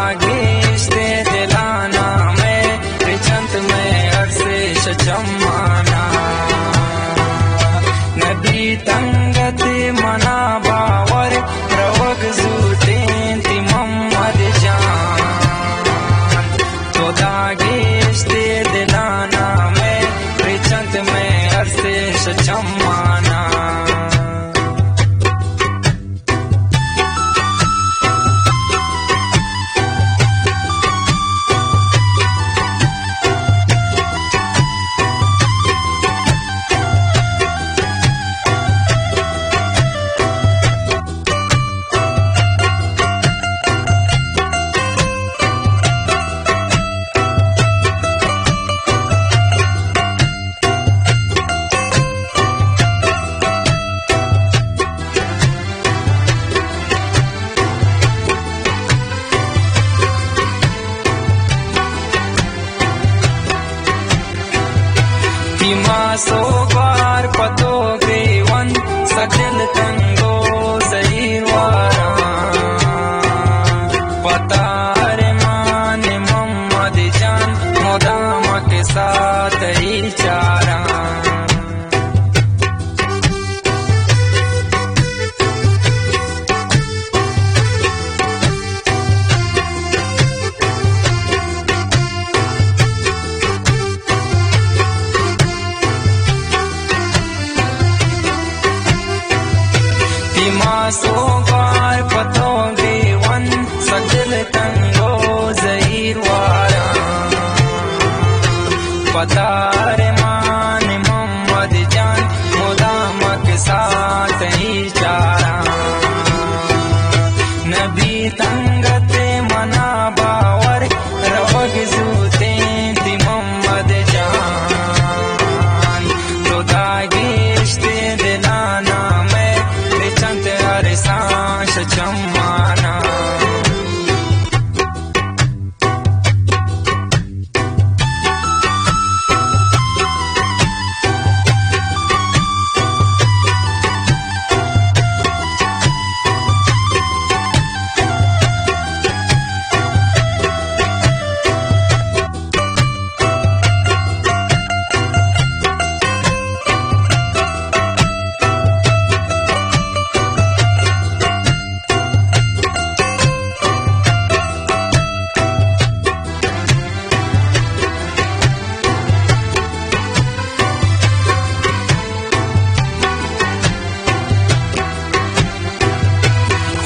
दागिश्ते दिलाना में रिचंत में अरसे शचम्माना नबी तंगत मना बावर रवग जूटें ती मोहम्मद जान तो दागिश्ते दिलाना में रिचंत में अरसे शचम्माना सो बार पतो ग्रेवन सजल तंगो सहीवारा पतार मान मोहम्मद जान मोदाम के साथ ही चारा सो बार पतो गेवन सजल तंगो जहीर वारा पतार मान मोहम्मद जान मुदाम के साथ ही चारा नबी तंगत मना बावर रवग जूते ती मोहम्मद जान तो दागिश्ते दिलाना में रिचंत सांस चम्माना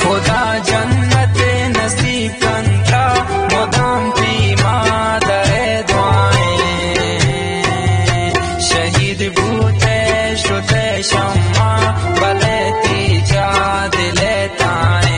खुदा जन्नत नसीब कंता मुदाम की मादरे दुआएं शहीद भूते शुते शम्मा बलेती जा दिले ताएं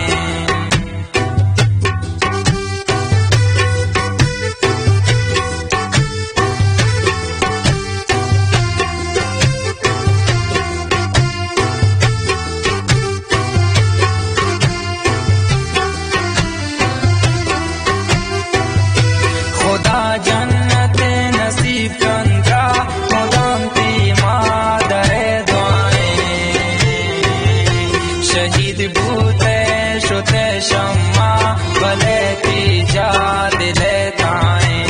जन्नत नसीब कंता मुदाम की मादरे दुआएं शहीद भूते शुते शम्मा बलेती जा दिले ताएं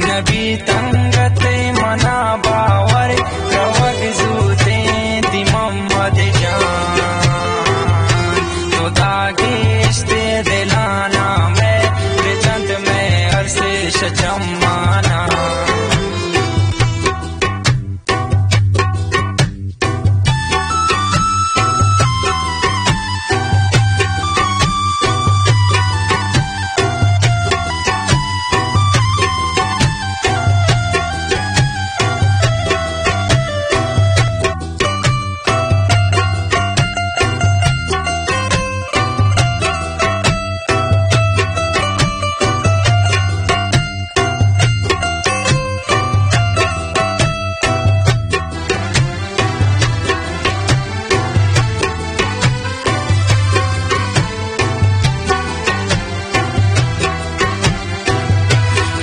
नबी तंगत मना बावर रवग जूते ती मोहम्मद जान तो दागिश्ते दिलाना में रिचंत में अरसे शचम्माना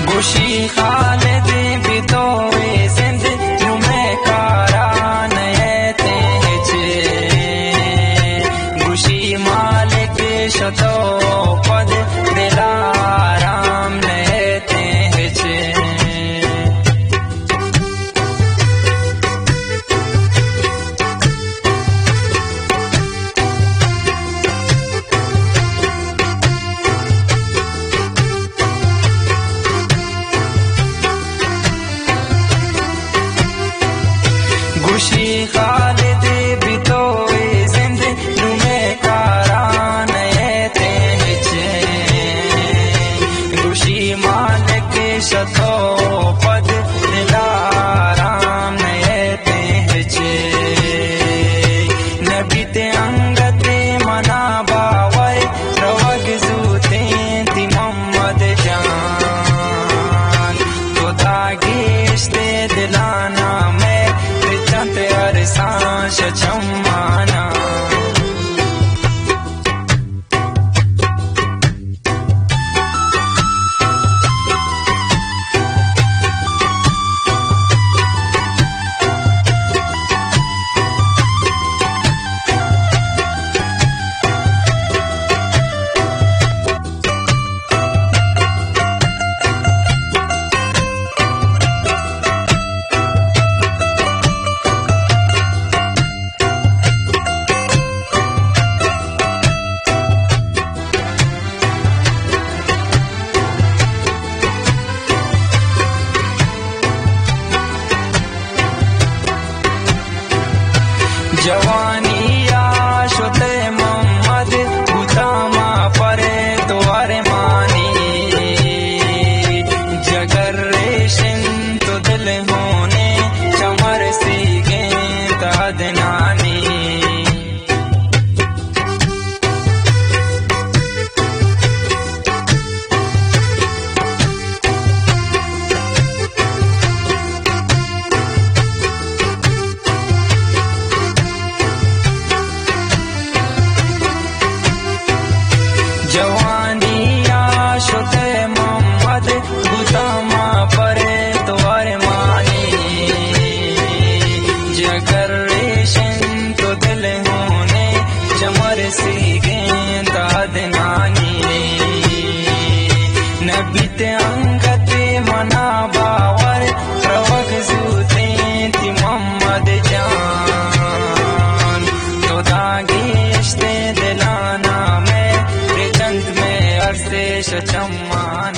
खुशी खालिद बितोवे जिंद नुमे कारान खुशी मालिक शतो पद शतो पद दिलाराम नयते हचे नबी ते अंगते मना बावर रवग जूते ती मोहम्मद जान तो दागेशते दिलाना में रिचंत अरसां शचम्माना जवानी आशुते मोहम्मद गुतामा परे तो अरमानी जगर रेशिन तो दिल होने चमर सीगे तदनानी जवानी आशुते मोहम्मद गुतामा परे तो अरमानी जगर रेशिन तो दिल होने चमर सीगे तदनानी नबी ते अंगते मना बावर रवग जूते ती मोहम्मद जान तो दागेशते दिलाना में रिचंत में अरसे शचम्मान